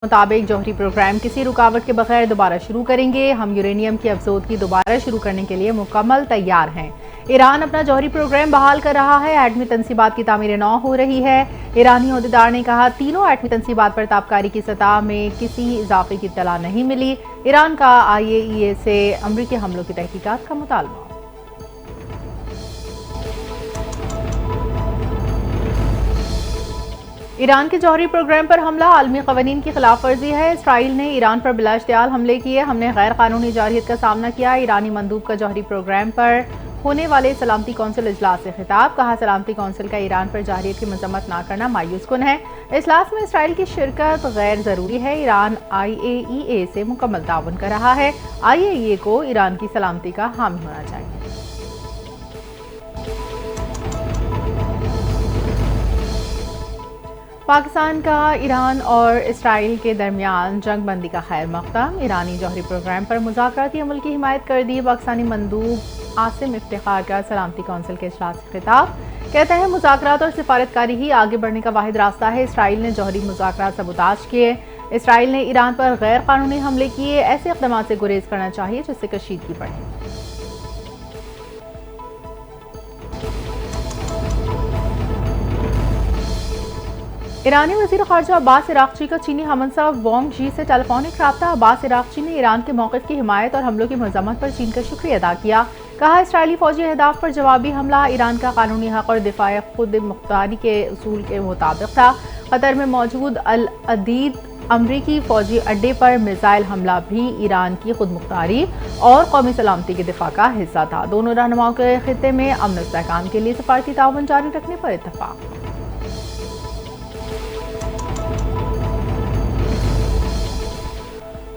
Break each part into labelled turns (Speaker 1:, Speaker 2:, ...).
Speaker 1: मुताबिक जौहरी प्रोग्राम किसी रुकावट के बगैर दोबारा शुरू करेंगे। हम यूरेनियम की अफजोदगी दोबारा शुरू करने के लिए मुकम्मल तैयार हैं। ईरान अपना जौहरी प्रोग्राम बहाल कर रहा है। एटमी तनसीबात की तामीर नौ हो रही है। ईरानी अहदेदार ने कहा, तीनों एटमी तनसीबात पर ताबकारी की सतह में किसी इजाफे की इत्तला नहीं मिली। ईरान का IAEA से अमरीकी हमलों की तहकीकात का मुतालबा। ईरान के जौहरी प्रोग्राम पर हमला आलमी कवानीन की खिलाफ वर्जी है। इसराइल ने ईरान पर बिलाश्तियाल हमले किए। हमने गैर कानूनी जारहियत का सामना किया। ईरानी मंदूब का जौहरी प्रोग्राम पर होने वाले सलामती कौंसिल इजलास से खिताब। कहा, सलामती कौंसिल का ईरान पर जारहियत की मजम्मत ना करना मायूस कुन है। इजलास में इसराइल की शिरकत गैर जरूरी है। ईरान IAEA से मुकम्मल ताउन कर रहा है। IAEA को ईरान की सलामती का हामी होना चाहिए। पाकिस्तान का ईरान और इसराइल के दरमियान जंग बंदी का खैर मकदम। ईरानी जौहरी प्रोग्राम पर मुज़ाकराती अमल की हिमायत कर दी। पाकिस्तानी मंदूब आसिम इफ्तिखार का सलामती कौंसिल के इजलास से खिताब। कहते हैं, मुज़ाकरात और सिफारतकारी ही आगे बढ़ने का वाहिद रास्ता है। इसराइल ने जौहरी मुज़ाकरात सबूताज किए। इसराइल ने ईरान पर गैर कानूनी हमले किए। ऐसे इक़दाम से गुरेज करना चाहिए जिससे कशीदगी बढ़े। ईरानी वज़ीर ख़ारजा अब्बास इराक़ची का चीनी हमनसा वांग जी से टेलीफोनिक रब्ता। अब्बास इराक़ची ने ईरान के मौक़िफ़ की हिमायत और हमलों की मज़म्मत पर चीन का शुक्रिया अदा किया। कहा, इसराइली फ़ौजी अहदाफ पर जवाबी हमला ईरान का कानूनी हक़ और दिफ़ा खुद मुख्तारी के उसूल के मुताबिक था। क़तर में मौजूद अल अदीद अमरीकी फ़ौजी अड्डे पर मिसाइल हमला भी ईरान की खुद मुख्तारी और कौमी सलामती के दिफ़ा का हिस्सा था। दोनों रहनुमाओं के ख़ित्ते में अमन इस्तेहकाम के लिए सफ़ारती ताउन जारी रखने पर इत्तफ़ाक़।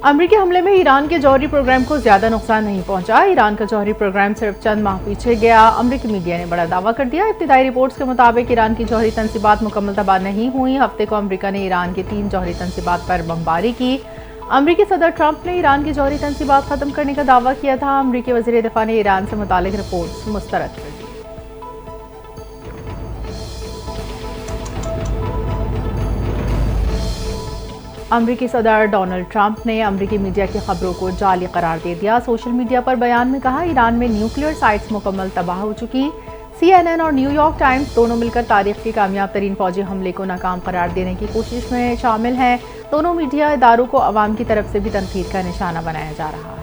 Speaker 1: अमरीकी हमले में ईरान के जौहरी प्रोग्राम को ज्यादा नुकसान नहीं पहुंचा। ईरान का जौहरी प्रोग्राम सिर्फ चंद माह पीछे गया। अमरीकी मीडिया ने बड़ा दावा कर दिया। इब्तिदाई रिपोर्ट्स के मुताबिक ईरान की जौहरी तनसीबात मुकम्मल तबाह नहीं हुई। हफ्ते को अमरीका ने ईरान के 3 जौहरी तनसीबात पर बमबारी की। अमरीकी सदर ट्रंप ने ईरान की जौहरी तनसीबात खत्म करने का दावा किया था। अमरीकी वज़ीर दिफा ने ईरान से मुतालिक रिपोर्ट्स मुस्तरद कर दी। अमरीकी सदर डोनाल्ड ट्रंप ने अमरीकी मीडिया की खबरों को जाली करार दे दिया। सोशल मीडिया पर बयान में कहा, ईरान में न्यूक्लियर साइट्स मुकम्मल तबाह हो चुकी। CNN और न्यूयॉर्क टाइम्स दोनों मिलकर तारीख के कामयाब तरीन फौजी हमले को नाकाम करार देने की कोशिश में शामिल हैं। दोनों मीडिया इदारों को अवाम की तरफ से भी तनकीद का निशाना बनाया जा रहा है।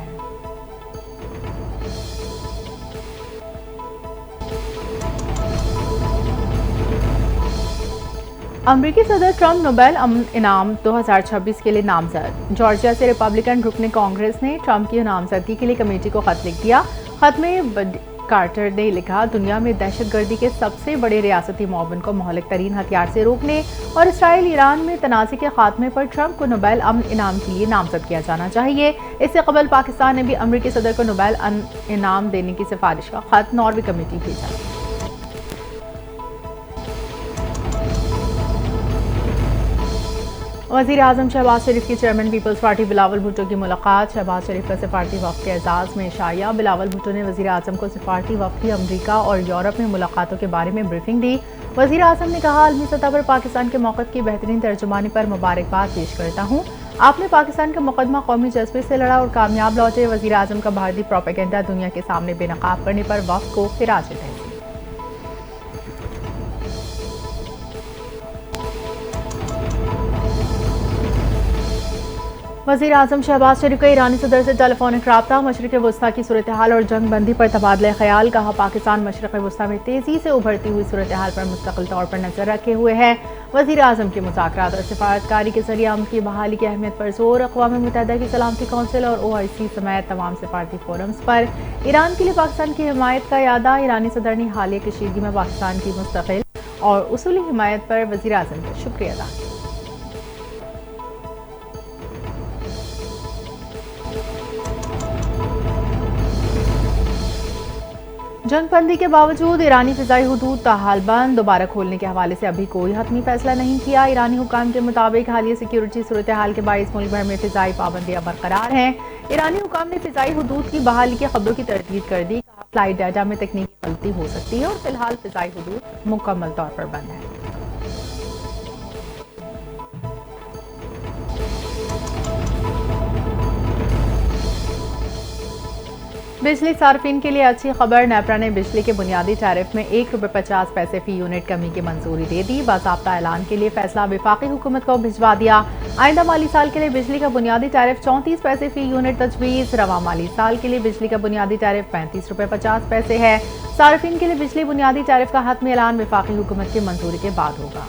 Speaker 1: अमरीकी सदर ट्रंप नोबेल अमन इनाम 2026 के लिए नामजद। जॉर्जिया से रिपब्लिकन रुकने कांग्रेस ने ट्रंप की नामजदगी के लिए कमेटी को खत लिख दिया। खत में कार्टर ने लिखा, दुनिया में दहशतगर्दी के सबसे बड़े रियासती मुआवन को महलिक तरीन हथियार से रोकने और इसराइल ईरान में तनाज़े के खात्मे पर ट्रंप को नोबेल अमन इनाम के लिए नामजद किया जाना चाहिए। इससे कबल पाकिस्तान ने भी अमरीकी सदर को नोबेल अमन इनाम देने की सिफारिश का खत नॉर्वे कमेटी भेजा। वज़ीर आज़म शहबाज शरीफ की chairman peoples party Bilawal Bhutto की मुलाकात। शहबाज शरीफ का सिफारती वफ़द के एजाज़ में शाया। बिलावल भुट्टो ने वज़ीर आज़म को सिफारती वफ़द की अमरीका और यूरोप में मुलाकातों के बारे में ब्रीफिंग दी। वज़ीर आज़म ने कहा, आलमी सतह पर पाकिस्तान के मौक़िफ़ की बेहतरीन तर्जुमानी पर मुबारकबाद पेश करता हूँ। आपने पाकिस्तान का मुकदमा कौमी जज्बे से लड़ा और कामयाब लौटे। वज़ीर आज़म का भारतीय प्रोपेगेंडा दुनिया के सामने बेनकाब करने पर वफ़द को खिराज तहसीन। वज़ीर आज़म शहबाज शरीफ का ईरानी सदर से टेलीफोनिक रब्ता। मशरिक़ वस्ता की सूरत हाल और जंग बंदी पर तबादला ख्याल। कहा, पाकिस्तान मशरिक़ वस्ता में तेज़ी से उभरती हुई सूरत हाल पर मुस्तकिल तौर पर नजर रखे हुए है। वज़ीर आज़म के मुज़ाकरात और सिफारतकारी के जरिए अमन की बहाली की अहमियत पर जोर। अक़वाम मुत्तहिदा की सलामती कौंसिल और OIC समेत तमाम सिफारती फोरम्स पर ईरान के लिए पाकिस्तान की हिमायत का यादा। ईरानी सदर ने हालिया कशीदगी में पाकिस्तान की मुस्तकिल और उसूली हिमायत पर वज़ीर आज़म का शुक्रिया अदा किया। जंग बंदी के बावजूद ईरानी फ़िज़ाई हुदूद ताहाल बंद। दोबारा खोलने के हवाले से अभी कोई हतमी फैसला नहीं किया। ईरानी हुकाम के मुताबिक हालिया सिक्योरिटी सूरत हाल के बाइस मुल्क भर में फ़िज़ाई पाबंदियां बरकरार हैं। ईरानी हुकाम ने फ़िज़ाई हुदूद की बहाली की खबरों की तरदीद कर दी। फ्लाइट डाटा में तकनीकी गलती हो सकती है और फिलहाल फ़िज़ाई हुदूद मुकम्मल तौर पर बंद है। बिजली सार्फिन के लिए अच्छी खबर। नेपरा ने बिजली के बुनियादी टैरिफ में ₹1.50 फी यूनिट कमी की मंजूरी दे दी। बाज़ाब्ता ऐलान के लिए फैसला वफाकी हुकूमत को भिजवा दिया। आइंदा माली साल के लिए बिजली का बुनियादी टैरिफ 34 पैसे फी यूनिट तजवीज़। रवा माली साल के लिए बिजली का बुनियादी टैरिफ ₹35.50 है। सार्फिन के लिए बिजली बुनियादी टैरिफ का हतमी ऐलान वफाकी हुकूमत की मंजूरी के बाद होगा।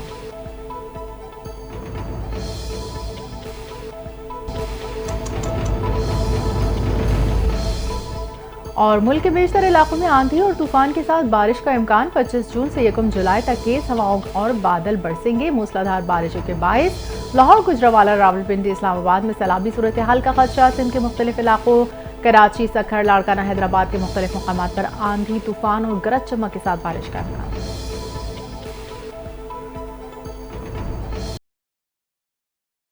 Speaker 1: और मुल्क के बेशतर इलाकों में आंधी और तूफान के साथ बारिश का इम्कान। 25 जून से 1 जुलाई तक तेज हवाओं और बादल बरसेंगे। मूसलाधार बारिशों के बायस लाहौर, गुजरावाला, रावलपिंडी, इस्लामाबाद में सैलाबी सूरत हाल का खदशा। सिंध के मुख्तलिफ इलाकों, कराची, सखर, लाड़काना, हैदराबाद के मुख्तलिफ मकामात पर आंधी, तूफान और गरज चमक के साथ बारिश का इम्कान।